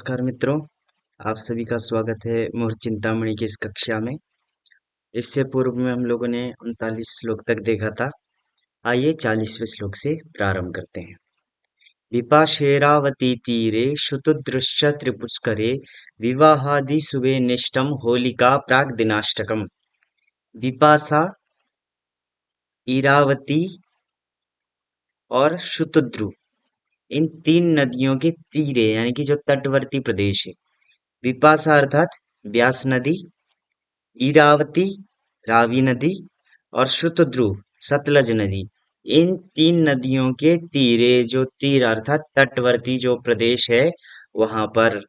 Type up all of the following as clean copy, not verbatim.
नमस्कार मित्रों, आप सभी का स्वागत है मुहूर्त चिंतामणि की इस कक्षा में। इससे पूर्व में हम लोगों ने 39 श्लोक तक देखा था। आइए 40वें श्लोक से प्रारंभ करते हैं। विपाशेरावती तीरे शुतुदृश्च त्रिपुष्करे विवाहादि सुबे निष्टम होलिका प्राग दिनाष्टकम। विपाशा, इरावती और शुतुद्रु, इन तीन नदियों के तीरे यानी कि जो तटवर्ती प्रदेश है। विपाशा अर्थात व्यास नदी, इरावती रावी नदी और शुतुद्रु सतलज नदी, इन तीन नदियों के तीरे जो तीर अर्थात तटवर्ती जो प्रदेश है वहां पर।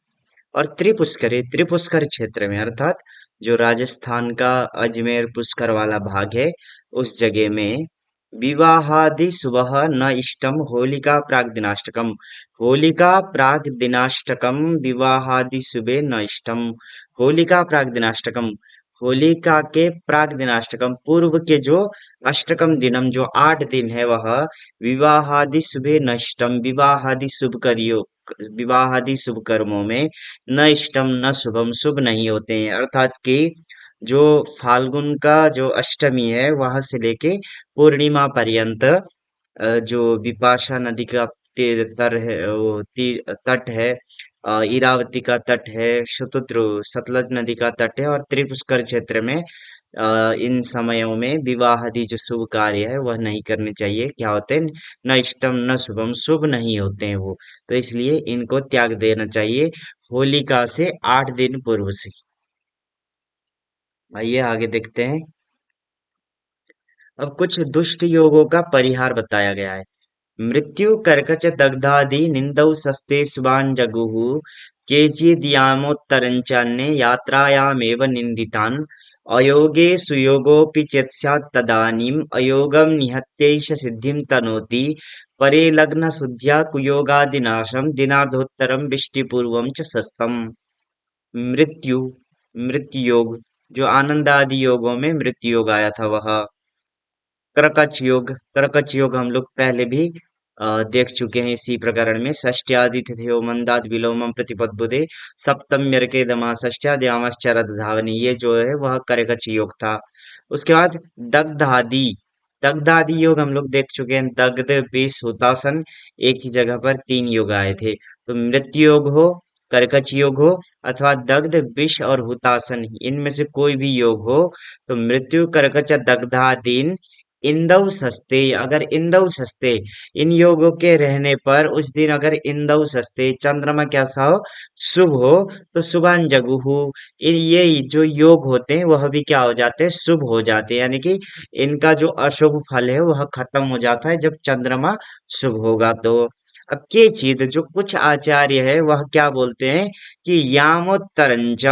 और त्रिपुष्करे, त्रिपुष्कर क्षेत्र में अर्थात जो राजस्थान का अजमेर पुष्कर वाला भाग है उस जगह में विवाहादि सुबह न इष्टम होलिका प्राग दिनाष्टकम। होलिका प्राग दिनाष्टकम विवाहादि सुबह न इष्टम। होलिका प्राग दिनाष्टकम, होलिका के प्राग दिनाष्टकम पूर्व के जो अष्टकम दिनम जो 8 दिन है वह विवाहादि शुभे नष्टम, विवाहादि शुभ करियो, विवाहादि शुभ कर्मों में न इष्टम न शुभम, शुभ नहीं होते हैं। अर्थात कि जो फाल्गुन का जो अष्टमी है वहां से लेके पूर्णिमा पर्यंत जो विपाशा नदी का तर है, वो तट है, इरावती का तट है, शतुद्रु सतलज नदी का तट है और त्रिपुष्कर क्षेत्र में इन समयों में विवाहादि जो शुभ कार्य है वह नहीं करने चाहिए। क्या होते हैं? न इष्टम न शुभम, शुभ नहीं होते हैं वो, तो इसलिए इनको त्याग देना चाहिए होलिका से 8 दिन पूर्व से। आइए आगे देखते हैं। अब कुछ दुष्ट योगों का परिहार बताया गया है। मृत्यु कर्कच दग्धादि निंदौ सस्ते शुभान जगुः केचिद्यामोत्तरञ्चान्ये यात्रायामेव निन्दितान् अयोगे सुयोगोऽपि चेत् स्यात् तदानीम् अयोगं निहत्यैष सिद्धिं तनोति परे लग्नशुद्ध्या कुयोगादिनाशं दिनार्धोत्तरं विष्टिपूर्वं च सस्तम्। मृत्यु, मृत्यु योग, जो आनंद आदि योगों में मृत्यु योग आया था वह। कर्कच योग, कर्कच योग हम लोग पहले भी देख चुके हैं इसी प्रकरण में। षष्ट्यादि तिथयो मंदाद विलोमम प्रतिपद्बुदे सप्तम्यर्के दमा षष्ट्याद्यामश्चरद धावनी, ये जो है वह कर्कच योग था। उसके बाद दग्धादि, दग्धादि योग हम लोग देख चुके हैं। दग्ध विष हुतासन, एक ही जगह पर 3 योग आए थे। तो मृत्यु योग हो, कर्कच योग हो अथवा दग्ध विष और हुतासन, इनमें से कोई भी योग हो तो मृत्यु कर्कच दग्धादीन इंदौ सस्ते, अगर इंदौ सस्ते, इन योगों के रहने पर उस दिन अगर इंदौ सस्ते चंद्रमा कैसा हो, शुभ हो, तो शुभान जगुहु, इन ये जो योग होते हैं वह भी क्या हो जाते हैं? शुभ हो जाते हैं। यानी कि इनका जो अशुभ फल है वह खत्म हो जाता है जब चंद्रमा शुभ होगा। तो अब के चीज जो कुछ आचार्य है वह क्या बोलते हैं कि यामोत्तरंच,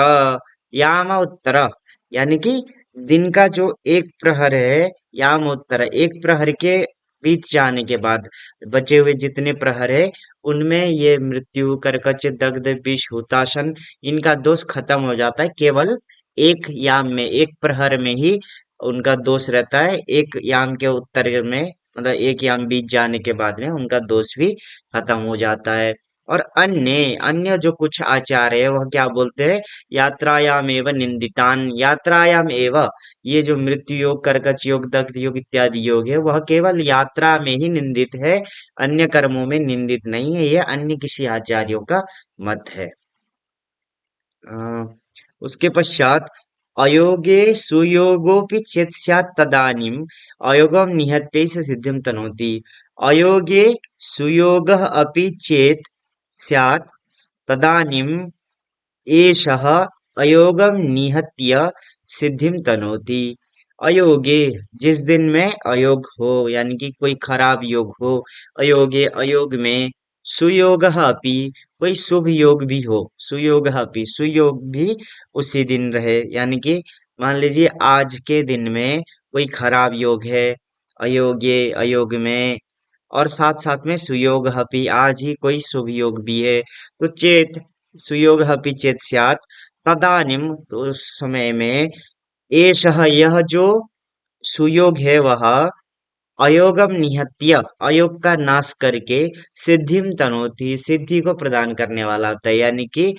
यामोत्तर यानी कि दिन का जो एक प्रहर है, यामोत्तर एक प्रहर के बीत जाने के बाद बचे हुए जितने प्रहर है उनमें ये मृत्यु कर्कच दग्ध विष हुताशन, इनका दोष खत्म हो जाता है। केवल एक याम में, एक प्रहर में ही उनका दोष रहता है। एक याम के उत्तर में, मतलब एक याम बीत जाने के बाद में उनका दोष भी खत्म हो जाता है। और अन्य अन्य जो कुछ आचार्य है वह क्या बोलते हैं? यात्रायाम एव निंदितान, यात्रायाम एव, ये जो मृत्यु योग कर्कच योग दग्ध योग इत्यादि योग है वह केवल यात्रा में ही निंदित है, अन्य कर्मों में निंदित नहीं है। यह अन्य किसी आचार्यों का मत है। अ, उसके पश्चात अयोगे सुयोगोपि चेत् स्यात् तदानीम् अयोगम निहत्यै स सिद्धिं तनोति। अयोगे सुयोगः अपि चेत् स्यात् तदानीम् एषः अयोगम निहत्य सिद्धिं तनोति। अयोगे, जिस दिन में अयोग हो यानी कि कोई खराब योग हो, अयोगे अयोग में, सुयोग अपि, कोई शुभ योग भी हो, सुयोग अपि, सुयोग भी उसी दिन रहे। यानी कि मान लीजिए आज के दिन में कोई खराब योग है अयोगे अयोग में, और साथ साथ में सुयोग अपि, आज ही कोई शुभ योग भी है, तो चेत, सुयोग अपि चेत स्यात् तदानिम, तो उस समय में एषः, यह जो सुयोग है वह अयोगम निहत्य, अयोग का नाश करके सिद्धिम तनोति, सिद्धि को प्रदान करने वाला होता है। यानी कि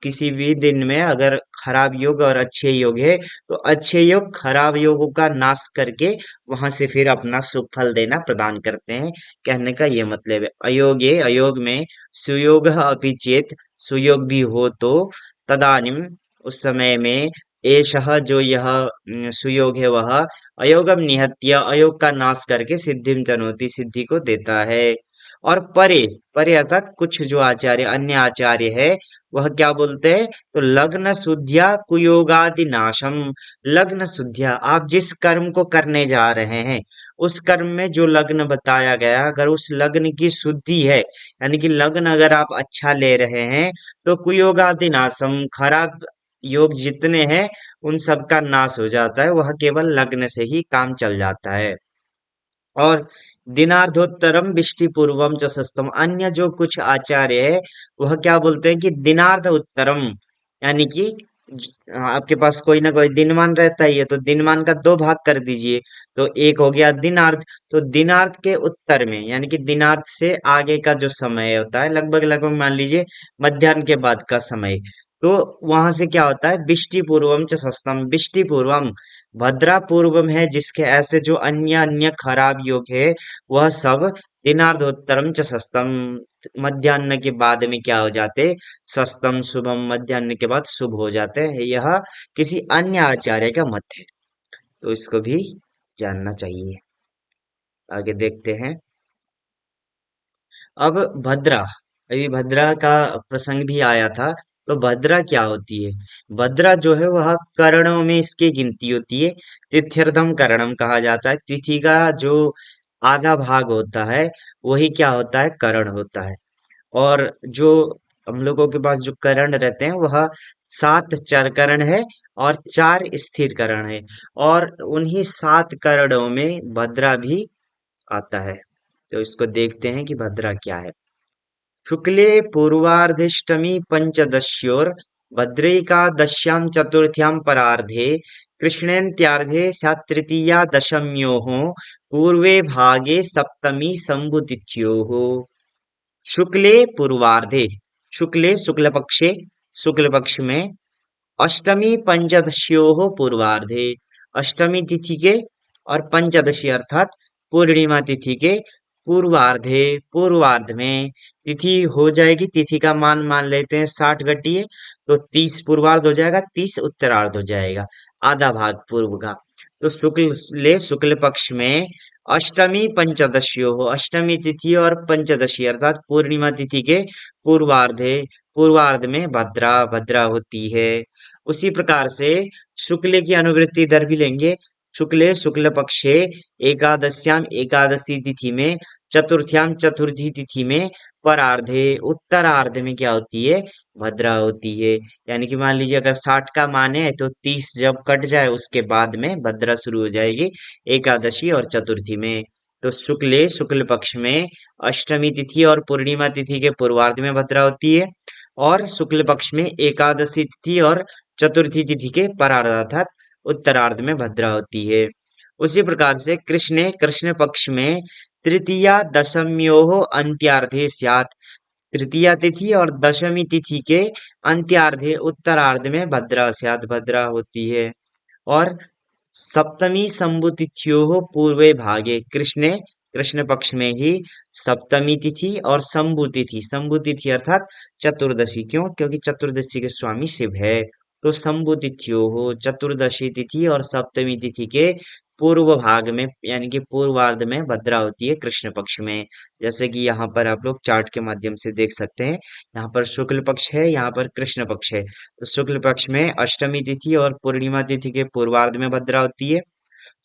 किसी भी दिन में अगर खराब योग और अच्छे योग है तो अच्छे योग खराब योगों का नाश करके वहां से फिर अपना सुख फल देना प्रदान करते हैं। कहने का ये मतलब है अयोगे, अयोग में सुयोग अपि चेत, सुयोग भी हो तो तदानिम, उस समय में एषः जो यह सुयोग है वह अयोगम निहत्य, अयोग का नाश करके सिद्धिम तनोति, सिद्धि को देता है। और परे, परे अर्थात कुछ जो आचार्य अन्य आचार्य है वह क्या बोलते हैं, तो लग्न शुद्धिया कुयोगादि नाशम, लग्न शुद्धिया, आप जिस कर्म को करने जा रहे हैं उस कर्म में जो लग्न बताया गया, अगर उस लग्न की शुद्धि है, यानी कि लग्न अगर आप अच्छा ले रहे हैं तो कुयोगादि नाशम, खराब योग जितने हैं उन सब का नाश हो जाता है, वह केवल लग्न से ही काम चल जाता है। और दिनार्धोत्तरम विष्टि पूर्वम च सस्तम, अन्य जो कुछ आचार्य है वह क्या बोलते हैं कि दिनार्ध उत्तरम, यानी कि आपके पास कोई ना कोई दिनमान रहता ही है तो दिनमान का दो भाग कर दीजिए, तो एक हो गया दिनार्ध, तो दिनार्ध के उत्तर में यानी कि दिनार्ध से आगे का जो समय होता है लगभग लगभग मान लीजिए मध्याह्न के बाद का समय, तो वहां से क्या होता है विष्टि पूर्वम च सस्तम, विष्टि पूर्वम, भद्रा पूर्वम है जिसके ऐसे जो अन्य अन्य खराब योग है वह सब दिनार्धोत्तरम च सस्तम, मध्याह्न के बाद में क्या हो जाते, सस्तम शुभम, मध्याह्न के बाद शुभ हो जाते हैं। यह किसी अन्य आचार्य का मत है, तो इसको भी जानना चाहिए। आगे देखते हैं। अब भद्रा, अभी भद्रा का प्रसंग भी आया था, तो भद्रा क्या होती है, भद्रा जो है वह करणों में इसकी गिनती होती है। तिथ्यर्धम करणम कहा जाता है, तिथि का जो आधा भाग होता है वही क्या होता है, करण होता है। और जो हम लोगों के पास जो करण रहते हैं वह 7 चर करण है और 4 स्थिर करण है, और उन्हीं 7 करणों में भद्रा भी आता है। तो इसको देखते हैं कि भद्रा क्या है। शुक्ले पूर्वार्धेष्टमी पंचदश्योर, भद्रैकादश्यां चतुर्थ्यां परार्धे, कृष्णेन्त्यार्धे स्यात् तृतीया दशम्योः, पूर्वे भागे सप्तमी संबुतिथ्योः। शुक्ले पूर्वार्धे, शुक्ले शुक्ल पक्षे, शुक्ल पक्ष में, अष्टमी पंचदश्योः पूर्वार्धे, अष्टमी तिथि के और पंचदशी अर्थात पूर्णिमा तिथि के पूर्वार्धे, पूर्वार्ध में, तिथि हो जाएगी, तिथि का मान मान लेते हैं 60 घटिए, तो 30 पूर्वार्ध हो जाएगा, 30 उत्तरार्ध हो जाएगा, आधा भाग पूर्व का। तो शुक्ल पक्ष में अष्टमी पंचदशियो हो, अष्टमी तिथि और पंचदशी अर्थात पूर्णिमा तिथि के पूर्वार्धे, पूर्वार्ध में भद्रा, भद्रा होती है। उसी प्रकार से शुक्ल की अनुवृत्ति इधर भी लेंगे। शुक्ले शुक्ल पक्षे एकादश्याम एकादशी तिथि में, चतुर्थ्याम चतुर्थी तिथि में, परार्धे उत्तरार्ध में क्या होती है, भद्रा होती है। यानी कि मान लीजिए अगर 60 का मान है तो 30 जब कट जाए उसके बाद में भद्रा शुरू हो जाएगी एकादशी और चतुर्थी में। तो शुक्ले शुक्ल पक्ष में अष्टमी तिथि और पूर्णिमा तिथि के पूर्वार्ध में भद्रा होती है, और शुक्ल पक्ष में एकादशी तिथि और चतुर्थी तिथि के परार्ध अर्थात उत्तरार्ध में भद्रा होती है। उसी प्रकार से कृष्ण पक्ष में तृतीया दशम्योः अंत्यार्धे स्यात्, तृतीया तिथि और दशमी तिथि के अंत्यार्धे उत्तरार्ध में भद्रा स्यात्, भद्रा होती है। और सप्तमी संबुतिथ्योः पूर्वे भागे, कृष्ण पक्ष में ही सप्तमी तिथि और शंभु तिथि, शंभु तिथि अर्थात चतुर्दशी, क्यों, क्योंकि चतुर्दशी के स्वामी शिव है। तो शंभु तिथियों हो, चतुर्दशी तिथि और सप्तमी तिथि के पूर्व भाग में यानी कि पूर्वार्ध में भद्रा होती है कृष्ण पक्ष में। जैसे कि यहाँ पर आप लोग चार्ट के माध्यम से देख सकते हैं, यहाँ पर शुक्ल पक्ष है, यहाँ पर कृष्ण पक्ष है, तो शुक्ल पक्ष में अष्टमी तिथि और पूर्णिमा तिथि के पूर्वार्ध में भद्रा होती है,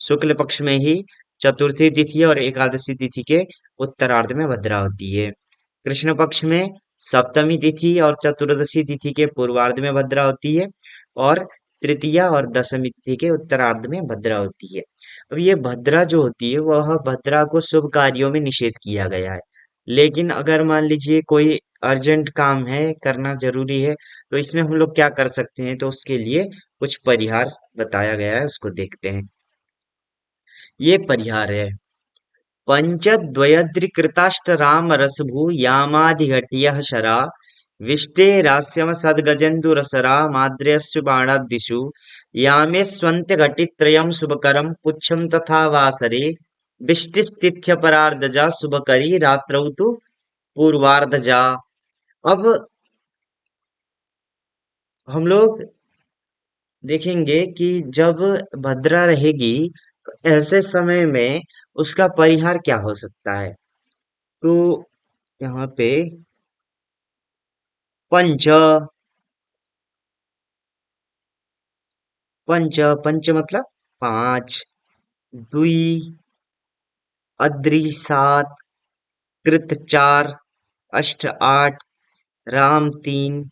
शुक्ल पक्ष में ही चतुर्थी तिथि और एकादशी तिथि के उत्तरार्ध में भद्रा होती है। कृष्ण पक्ष में सप्तमी तिथि और चतुर्दशी तिथि के पूर्वार्ध में भद्रा होती है, और तृतीया और दशमी तिथि के उत्तरार्ध में भद्रा होती है। अब ये भद्रा जो होती है वह भद्रा को शुभ कार्यों में निषेध किया गया है, लेकिन अगर मान लीजिए कोई अर्जेंट काम है, करना जरूरी है, तो इसमें हम लोग क्या कर सकते हैं, तो उसके लिए कुछ परिहार बताया गया है, उसको देखते हैं। ये परिहार है। पञ्चद्वयद्रिकृताष्टरामरसभू यामाधिघट्यः शरा विष्टे रास्यमसद्गजेन्दुरसरा माद्र्यस्सु बाणाब्दिषु यामे स्वन्त्यघटित्रयं शुभकरं पुच्छं तथा वासरे विष्टिस्तिथ्यपरार्धजा शुभकरी रात्रौ तु पूर्वार्धजा। अब हम लोग देखेंगे कि जब भद्रा रहेगी तो ऐसे समय में उसका परिहार क्या हो सकता है। तो यहाँ पे पंच पंच पंच मतलब पांच, दुई अद्रि सात, कृत चार, अष्ट आठ, राम तीन,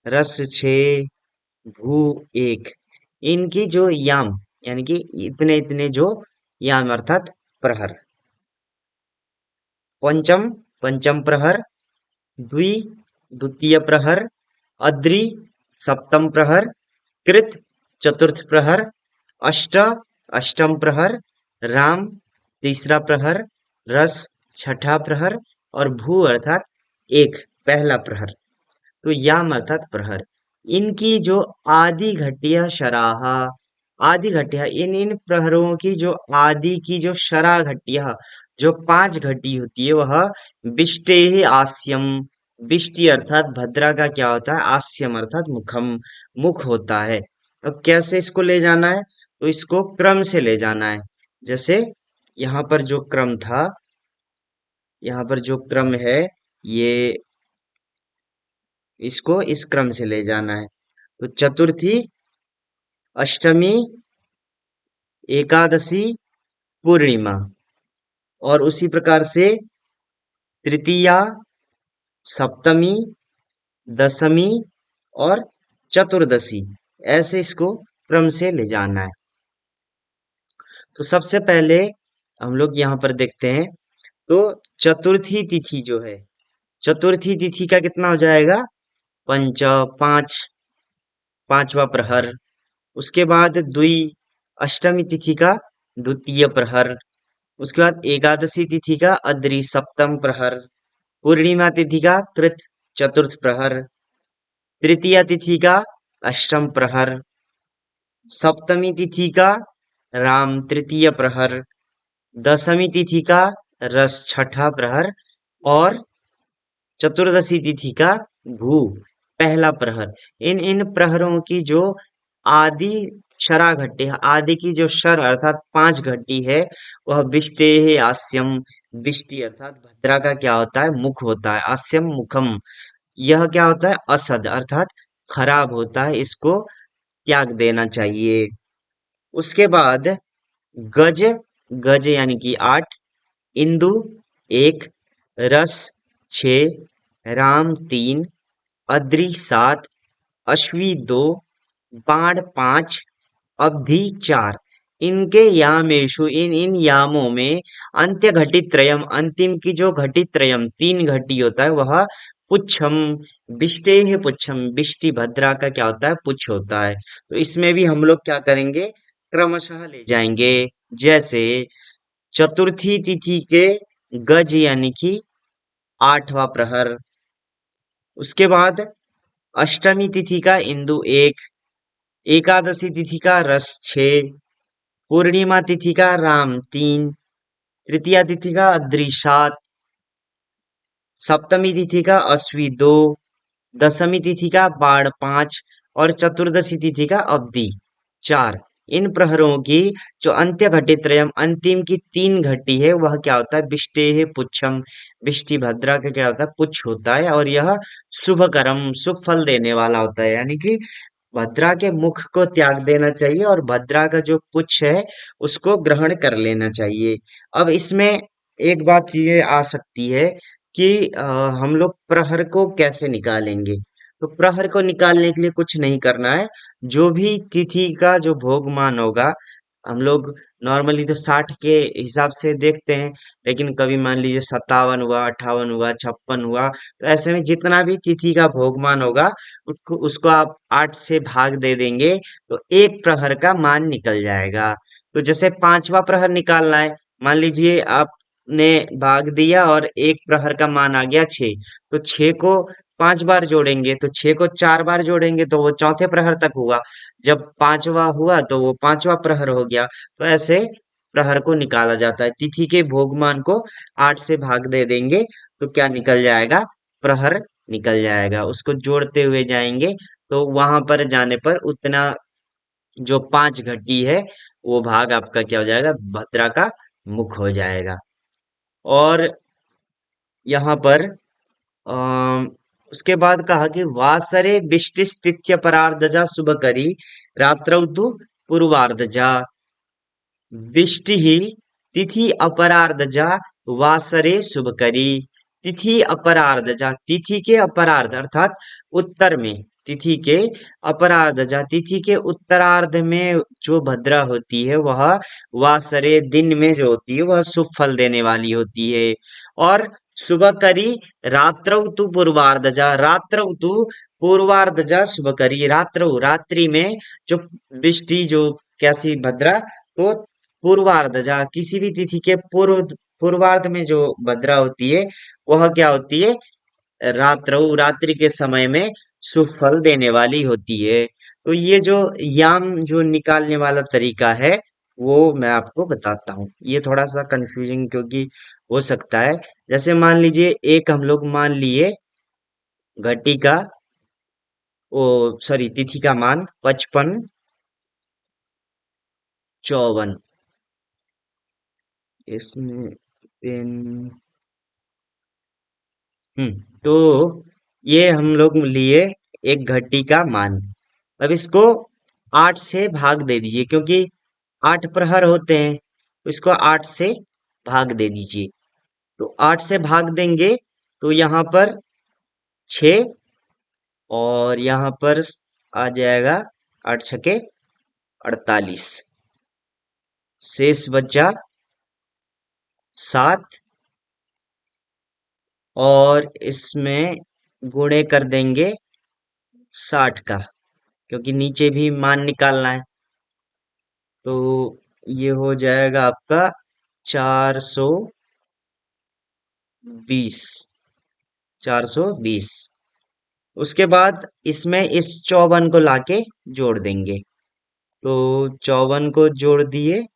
रस छः, भू एक। इनकी जो याम यानी कि इतने इतने जो याम अर्थात प्रहर। पंचम पंचम प्रहर, द्वि द्वितीय प्रहर, अद्रि सप्तम प्रहर, कृत चतुर्थ प्रहर, अष्ट अष्टम प्रहर, राम तीसरा प्रहर, रस छठा प्रहर और भू अर्थात एक पहला प्रहर। तो याम अर्थात प्रहर। इनकी जो आदि घटिया शराहा, आदि घटिया इन इन प्रहरों की जो आदि की जो शरा घटिया जो पांच घटी होती है वह बिष्टे आस्यम। बिष्टि अर्थात भद्रा का क्या होता है, आस्यम अर्थात मुखम, मुख होता है। अब कैसे इसको ले जाना है, तो इसको क्रम से ले जाना है। जैसे यहाँ पर जो क्रम था, यहाँ पर जो क्रम है ये, इसको इस क्रम से ले जाना है। तो चतुर्थी, अष्टमी, एकादशी, पूर्णिमा और उसी प्रकार से तृतीया, सप्तमी, दशमी और चतुर्दशी, ऐसे इसको क्रम से ले जाना है। तो सबसे पहले हम लोग यहाँ पर देखते हैं। तो चतुर्थी तिथि जो है, चतुर्थी तिथि का कितना हो जाएगा, पंच पांच, पांचवा प्रहर। उसके बाद द्वि अष्टमी तिथि का द्वितीय प्रहर। उसके बाद एकादशी तिथि का अद्रि सप्तम प्रहर। पूर्णिमा तिथि का कृत चतुर्थ प्रहर। तृतीया तिथि का अष्टम प्रहर। सप्तमी तिथि का राम तृतीय प्रहर। दशमी तिथि का रस छठा प्रहर और चतुर्दशी तिथि का भू पहला प्रहर। इन इन प्रहरों की जो आदि शरा घटी है, आदि की जो शर अर्थात पांच घटी है वह बिष्टे आस्यम। बिष्टि अर्थात भद्रा का क्या होता है, मुख होता है। आस्यम मुखम, यह क्या होता है, असद अर्थात खराब होता है, इसको त्याग देना चाहिए। उसके बाद गज, गज यानी कि आठ, इंदु एक, रस छः, राम तीन, अद्रि सात, अश्वी दो, बाण पांच, अवधि चार। इनके यामेशु इन इन यामों में अंत्य घटित त्रयम, अंतिम की जो घटित त्रयम तीन घटी होता है वह पुच्छम। बिष्टे है पुच्छम, बिष्टि भद्रा का क्या होता है, पुच्छ होता है। तो इसमें भी हम लोग क्या करेंगे, क्रमशः ले जाएंगे। जैसे चतुर्थी तिथि के गज यानी कि आठवां प्रहर। उसके बाद अष्टमी तिथि का इंदु एक, एकादशी तिथि का रस छः, पूर्णिमा तिथि का राम तीन, तृतीया तिथि का अद्रि सात, सप्तमी तिथि का अश्वी दो, दशमी तिथि का बाण पांच और चतुर्दशी तिथि का अवधि चार। इन प्रहरों की जो अंत्य घटित त्रयम अंतिम की तीन घटी है वह क्या होता है, बिष्टे है पुच्छम। बिष्टि भद्रा का क्या होता है, पुच्छ होता है और यह शुभ कर्म शुभ फल देने वाला होता है। यानी कि भद्रा के मुख को त्याग देना चाहिए और भद्रा का जो पुच्छ है उसको ग्रहण कर लेना चाहिए। अब इसमें एक बात ये आ सकती है कि हम लोग प्रहर को कैसे निकालेंगे। तो प्रहर को निकालने के लिए कुछ नहीं करना है। जो भी तिथि का जो भोगमान होगा, हम लोग नॉर्मली तो 60 के हिसाब से देखते हैं, लेकिन कभी मान लीजिए 57 हुआ, 58 हुआ, 56 हुआ, तो ऐसे में जितना भी तिथि का भोगमान होगा उसको उसको आप 8 से भाग दे देंगे तो एक प्रहर का मान निकल जाएगा। तो जैसे पांचवा प्रहर निकालना है, मान लीजिए आप ने भाग दिया और एक प्रहर का मान आ गया 6। तो 6 को 5 बार जोड़ेंगे, तो 6 को 4 बार जोड़ेंगे तो वो चौथे प्रहर तक हुआ। जब पांचवा हुआ तो वो पांचवा प्रहर हो गया। तो ऐसे प्रहर को निकाला जाता है। तिथि के भोगमान को 8 से भाग दे देंगे तो क्या निकल जाएगा? प्रहर निकल जाएगा। उसको जोड़ते हुए जाएंगे तो वहां पर जाने पर उतना जो 5 घटी है वो भाग आपका क्या हो जाएगा? भद्रा का मुख हो जाएगा। और यहाँ पर अम, उसके बाद कहा कि वासरे बिष्टिस्थित्य परार्धजा शुभकरी रात्रौ तु पूर्वार्धजा बिष्टिः तिथि अपरार्धजा वासरे शुभकरी। तिथि अपरार्धजा, तिथि के अपरार्ध अर्थात उत्तर में, तिथि के अपरार्धजा, तिथि के उत्तरार्ध में जो भद्रा होती है वह वासरे दिन में जो होती है वह शुभ फल देने वाली होती है। और शुभकरी रात्रौ तु पूर्वार्धजा, रात्रौ तु पूर्वार्धजा शुभकरी, रात्रौ रात्रि में जो बिष्टि जो कैसी भद्रा, तो पूर्वार्ध जहाँ किसी भी तिथि के पूर्वार्ध में जो भद्रा होती है वह क्या होती है? रात्रौ रात्रि के समय में शुभ फल देने वाली होती है। तो ये जो याम जो निकालने वाला तरीका है वो मैं आपको बताता हूँ। ये थोड़ा सा कंफ्यूजिंग क्योंकि हो सकता है। जैसे मान लीजिए एक हम लोग मान लिए घटी का, ओ सॉरी, तिथि का मान 55, 54। इसमें पेन, तो ये हम लोग लिए एक घटी का मान। अब इसको 8 से भाग दे दीजिए क्योंकि 8 प्रहर होते हैं, तो इसको 8 से भाग दे दीजिए। तो 8 से भाग देंगे तो यहाँ पर 6 और यहाँ पर आ जाएगा 8 छके 48, शेष बचा 7 और इसमें गुणे कर देंगे 60 का, क्योंकि नीचे भी मान निकालना है। तो ये हो जाएगा आपका 420, 420। उसके बाद इसमें इस 54 को लाके जोड़ देंगे। तो 54 को जोड़ दिए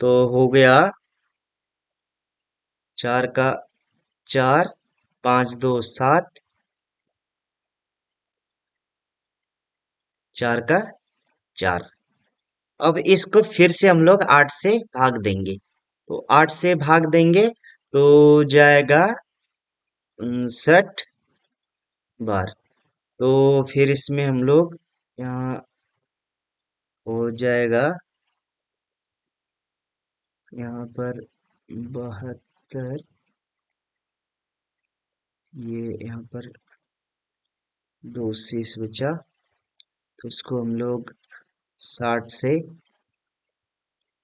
तो हो गया 4 का 4, 5 2 7, 4 का 4। अब इसको फिर से हम लोग 8 से भाग देंगे। तो 8 से भाग देंगे तो जाएगा 59 बार। तो फिर इसमें हम लोग यहाँ हो जाएगा, यहाँ पर 72, ये यहाँ पर 2 शेष बचा, तो इसको हम लोग 60 से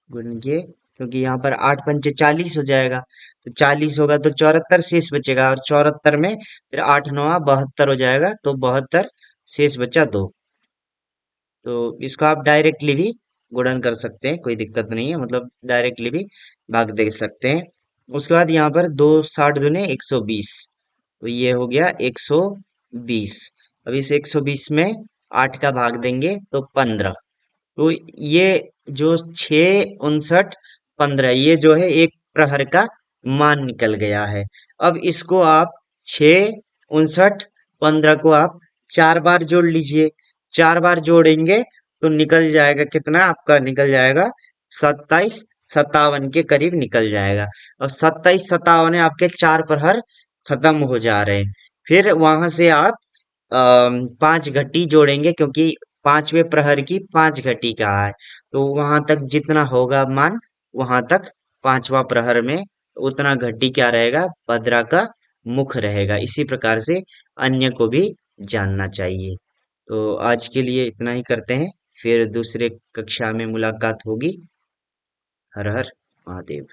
गुनेंगे क्योंकि यहाँ पर 8 पंचे 40 हो जाएगा। तो 40 होगा तो 74 शेष बचेगा और 74 में फिर 8 नौवा 72 हो जाएगा, तो 72 शेष बचा 2। तो इसको आप डायरेक्टली भी गुणन कर सकते हैं, कोई दिक्कत नहीं है, मतलब डायरेक्टली भी भाग दे सकते हैं। उसके बाद यहाँ पर 2 60 दूने 120, तो ये हो गया 120। अब इस 120 में 8 का भाग देंगे तो 15। तो ये जो 6 59 15 ये जो है एक प्रहर का मान निकल गया है। अब इसको आप 6 59 15 को आप 4 बार जोड़ लीजिए। 4 बार जोड़ेंगे तो निकल जाएगा कितना? आपका निकल जाएगा 27 57 के करीब निकल जाएगा। और 27 57 आपके 4 प्रहर खत्म हो जा रहे हैं। फिर वहां से आप 5 घटी जोड़ेंगे क्योंकि पांचवें प्रहर की 5 घटी कहा है। तो वहां तक जितना होगा मान, वहां तक पांचवा प्रहर में उतना घटी क्या रहेगा? भद्रा का मुख रहेगा। इसी प्रकार से अन्य को भी जानना चाहिए। तो आज के लिए इतना ही करते हैं, फिर दूसरे कक्षा में मुलाकात होगी। हर हर महादेव।